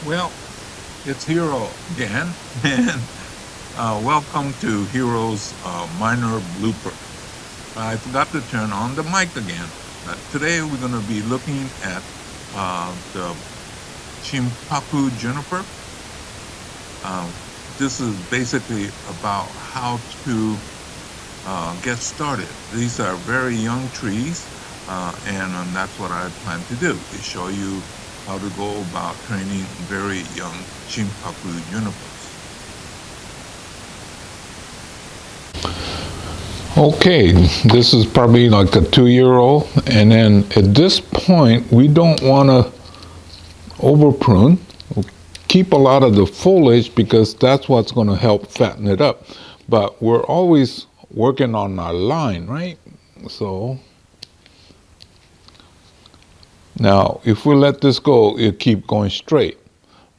Well, it's Hero again, and welcome to Hero's minor blooper. I forgot to turn on the mic again. Today we're going to be looking at the Shinpaku Juniper. Uh, this is basically about how to get started. These are very young trees, and that's what I plan to do, is show you how to go about training very young Shinpaku junipers. Okay, this is probably like a 2-year-old, and then at this point we don't want to over prune. Keep a lot of the foliage because that's what's going to help fatten it up. But we're always working on our line, right? So now if we let this go, it'll keep going straight.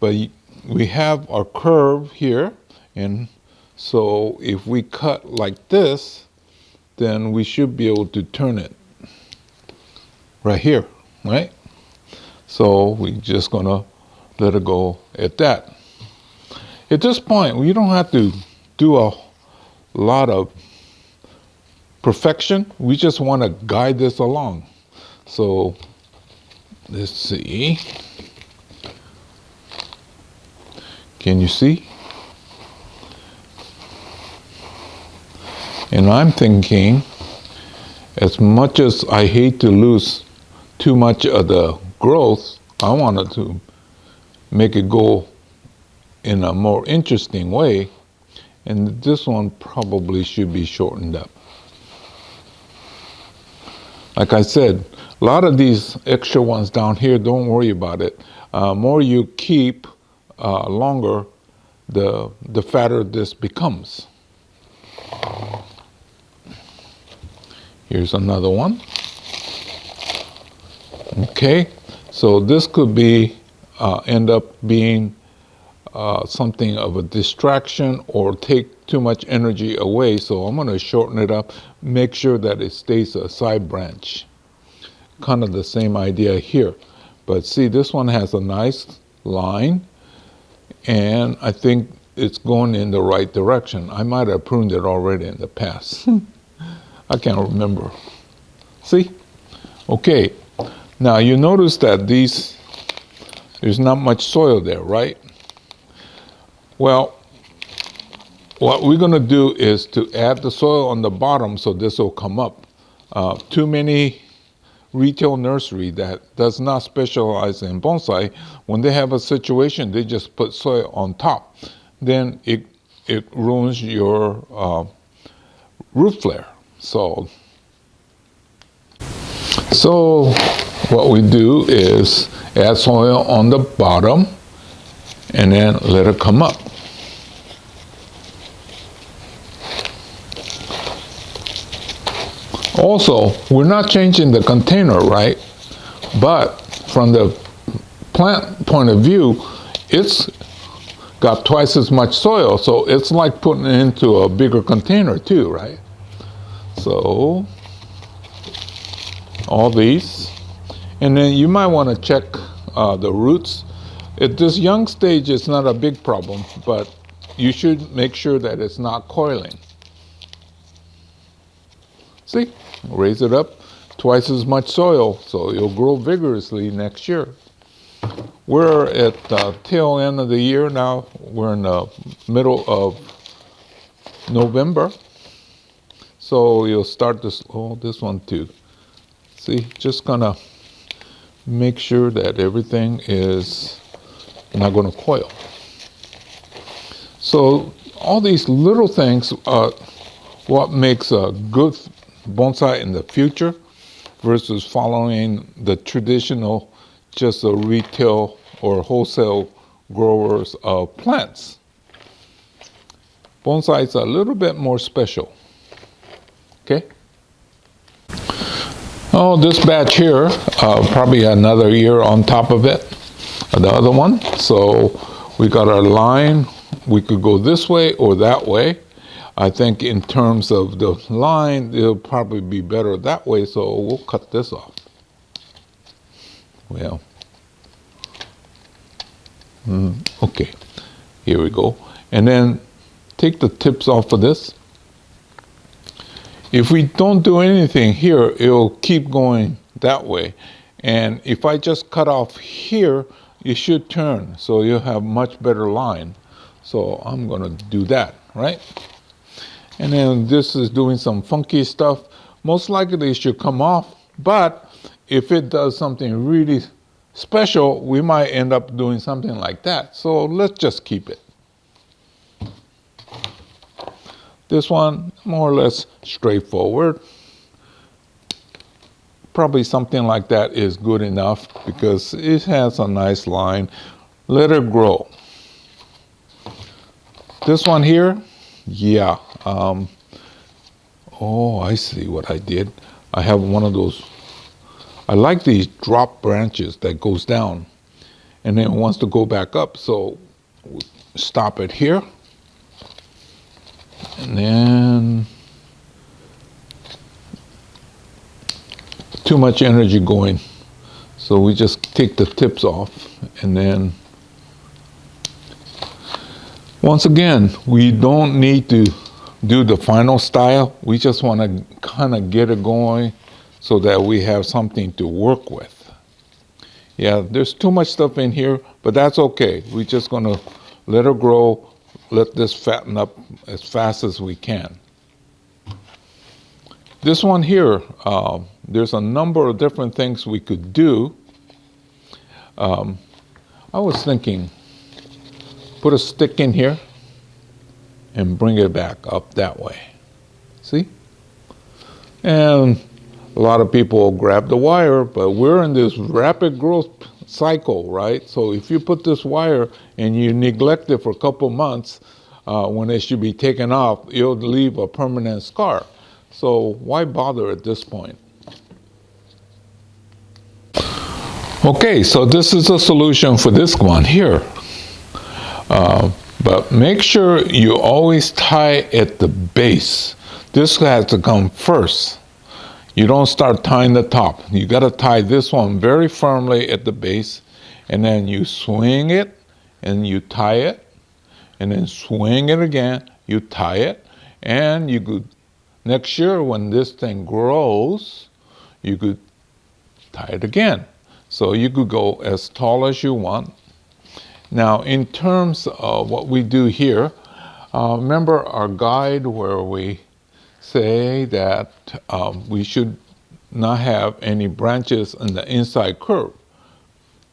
But we have our curve here, and so if we cut like this, then we should be able to turn it right here, right? So we're just gonna let it go at that. At this point, we don't have to do a lot of perfection. We just want to guide this along. So let's see. Can you see? And I'm thinking, as much as I hate to lose too much of the growth, I wanted to make it go in a more interesting way, and this one probably should be shortened up. Like I said, a lot of these extra ones down here, don't worry about it. More you keep, longer the fatter this becomes. Here's another one. Okay, so this could be end up being something of a distraction or take too much energy away. So I'm going to shorten it up, make sure that it stays a side branch. Kind of the same idea here. But see, this one has a nice line, and I think it's going in the right direction. I might have pruned it already in the past. I can't remember. See? Okay. Now you notice that there's not much soil there, right? Well, what we're going to do is to add the soil on the bottom so this will come up. Too many retail nursery that does not specialize in bonsai, when they have a situation, they just put soil on top. Then it ruins your root flare. So what we do is add soil on the bottom and then let it come up. Also, we're not changing the container, right? But from the plant point of view, it's got twice as much soil, so it's like putting it into a bigger container too, right? So all these, and then you might want to check the roots. At this young stage, it's not a big problem, but you should make sure that it's not coiling. See, raise it up, twice as much soil, so it'll grow vigorously next year. We're at the tail end of the year now. We're in the middle of November. So you'll start this one too. See, just gonna make sure that everything is not gonna coil. So all these little things are what makes a good bonsai in the future versus following the traditional, just a retail or wholesale growers of plants. Bonsai is a little bit more special. Okay. Oh, this batch here, probably another year on top of it, the other one. So we got our line. We could go this way or that way. I think in terms of the line, it'll probably be better that way, so we'll cut this off. Well, Okay, here we go. And then take the tips off of this. If we don't do anything here, it'll keep going that way. And if I just cut off here, it should turn, so you'll have much better line. So I'm gonna do that, right? And then this is doing some funky stuff. Most likely it should come off, but if it does something really special, we might end up doing something like that. So let's just keep it. This one, more or less straightforward. Probably something like that is good enough because it has a nice line. Let it grow. This one here, yeah. Oh, I see what I did. I have one of those. I like these drop branches that goes down and then wants to go back up. So stop it here. And then too much energy going. So we just take the tips off, and then once again, we don't need to do the final style. We just want to kind of get it going so that we have something to work with. Yeah, there's too much stuff in here, but that's okay. We're just going to let it grow, let this fatten up as fast as we can. This one here, there's a number of different things we could do. I was thinking, put a stick in here and bring it back up that way. See? And a lot of people grab the wire, but we're in this rapid growth cycle, right? So if you put this wire and you neglect it for a couple months, when it should be taken off, it'll leave a permanent scar. So why bother at this point? Okay, so this is a solution for this one here. But make sure you always tie at the base. This has to come first. You don't start tying the top. You got to tie this one very firmly at the base, and then you swing it and you tie it, and then swing it again, you tie it, and you could, next year when this thing grows, you could tie it again. So you could go as tall as you want. Now, in terms of what we do here, remember our guide where we say that we should not have any branches in the inside curve.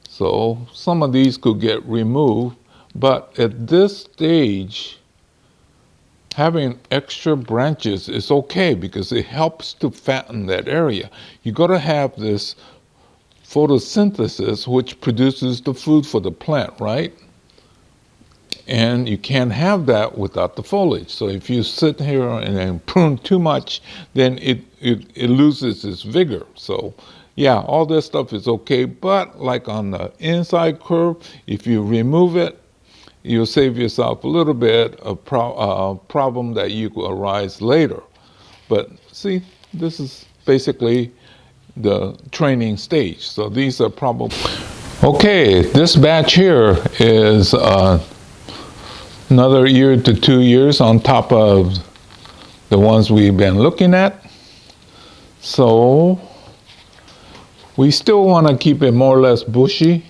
So some of these could get removed, but at this stage, having extra branches is okay because it helps to fatten that area. You got to have this photosynthesis, which produces the food for the plant, right? And you can't have that without the foliage. So if you sit here and then prune too much, then it loses its vigor. So yeah, all this stuff is okay, but like on the inside curve, if you remove it, you'll save yourself a little bit of problem that you could arise later. But see, this is basically the training stage. So these are probably... Okay, this batch here is another year to 2 years on top of the ones we've been looking at. So we still want to keep it more or less bushy.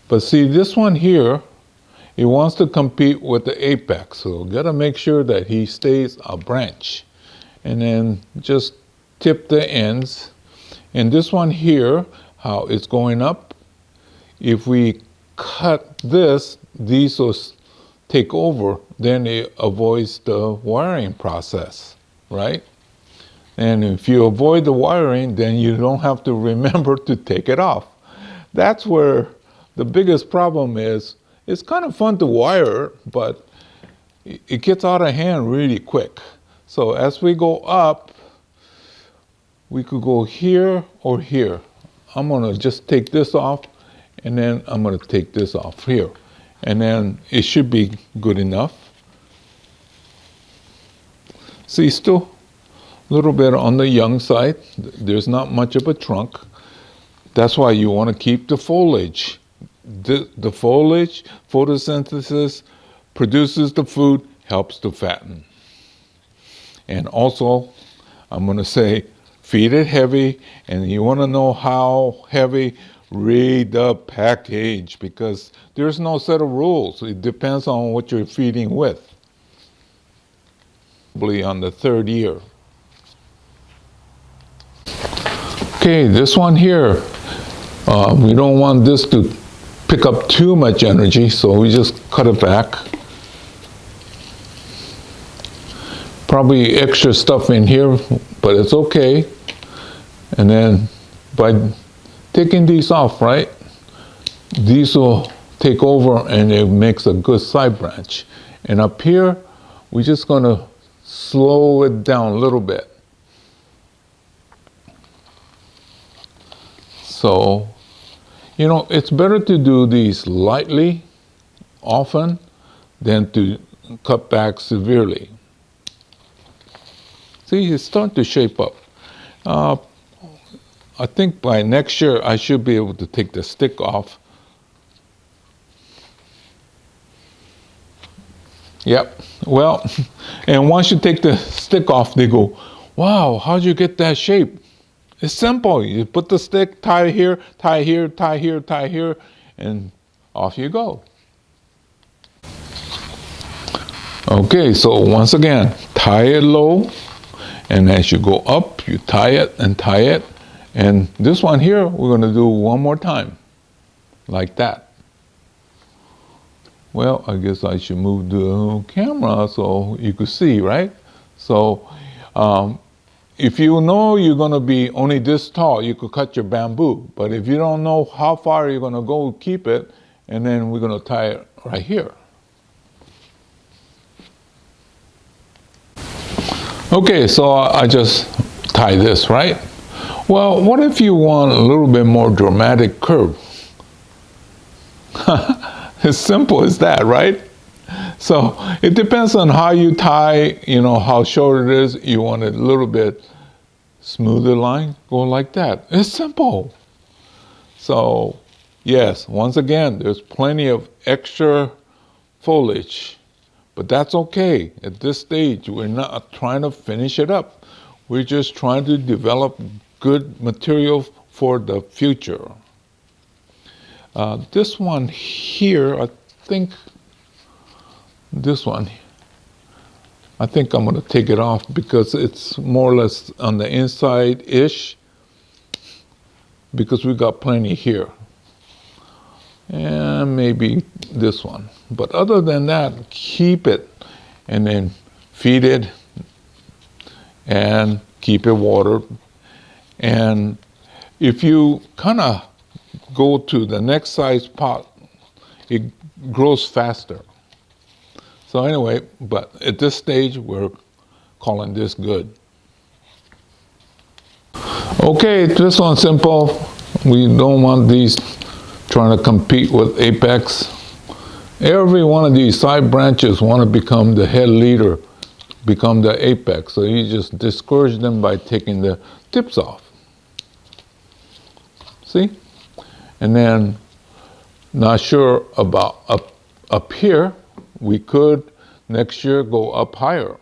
But see, this one here, he wants to compete with the apex. So got to make sure that he stays a branch. And then just tip the ends. And this one here, how it's going up, if we cut this, these will take over, then it avoids the wiring process, right? And if you avoid the wiring, then you don't have to remember to take it off. That's where the biggest problem is. It's kind of fun to wire, but it gets out of hand really quick. So as we go up, we could go here or here. I'm gonna just take this off, and then I'm gonna take this off here. And then it should be good enough. See, still a little bit on the young side. There's not much of a trunk. That's why you want to keep the foliage the foliage, photosynthesis, produces the food, helps to fatten. And also, I'm going to say, feed it heavy, and you want to know how heavy, read the package, because there's no set of rules. It depends on what you're feeding with. Probably on the third year. Okay, this one here, we don't want this to pick up too much energy, so we just cut it back. Probably extra stuff in here, but it's okay. And then by taking these off, right, these will take over and it makes a good side branch. And up here, we're just gonna slow it down a little bit. So, you know, it's better to do these lightly, often, than to cut back severely. See, it's starting to shape up. I think by next year, I should be able to take the stick off. Yep, well, and once you take the stick off, they go, wow, how'd you get that shape? It's simple. You put the stick, tie here, tie here, tie here, tie here, and off you go. Okay, so once again, tie it low, and as you go up, you tie it and tie it. And this one here, we're going to do one more time, like that. Well, I guess I should move the camera so you could see, right? So, if you know you're going to be only this tall, you could cut your bamboo. But if you don't know how far you're going to go, keep it, and then we're going to tie it right here. Okay, so I just tie this, right? Well, what if you want a little bit more dramatic curve? As simple as that, right? So it depends on how you tie, you know, how short it is. You want it a little bit smoother line, go like that. It's simple. So yes, once again, there's plenty of extra foliage, but that's okay. At this stage, we're not trying to finish it up. We're just trying to develop good material for the future. This one here, I think I'm going to take it off because it's more or less on the inside-ish, because we got plenty here. And maybe this one. But other than that, keep it and then feed it and keep it watered. And if you kind of go to the next size pot, it grows faster. So anyway, but at this stage, we're calling this good. Okay, this one's simple. We don't want these trying to compete with apex. Every one of these side branches want to become the head leader, become the apex. So you just discourage them by taking the tips off. See? And then, not sure about up here, we could next year go up higher.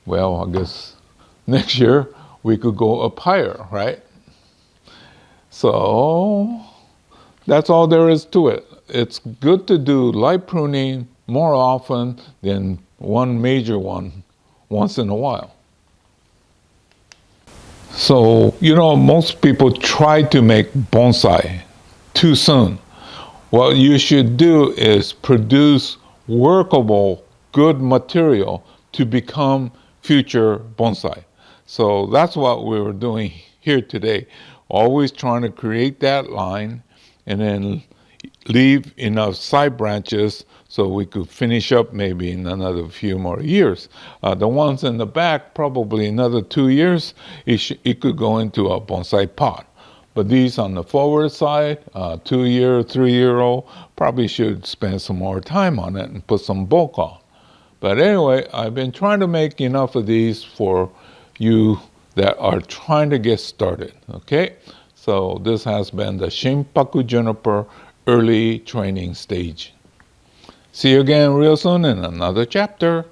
Well, I guess next year we could go up higher, right? So that's all there is to it. It's good to do light pruning more often than one major one once in a while. So, you know, most people try to make bonsai too soon. What you should do is produce workable, good material to become future bonsai. So that's what we were doing here today. Always trying to create that line and then leave enough side branches so we could finish up maybe in another few more years. The ones in the back, probably another 2 years, it could go into a bonsai pot. But these on the forward side, 2-year, 3-year-old, probably should spend some more time on it and put some bulk on. But anyway, I've been trying to make enough of these for you that are trying to get started, okay? So this has been the Shinpaku Juniper early training stage. See you again real soon in another chapter.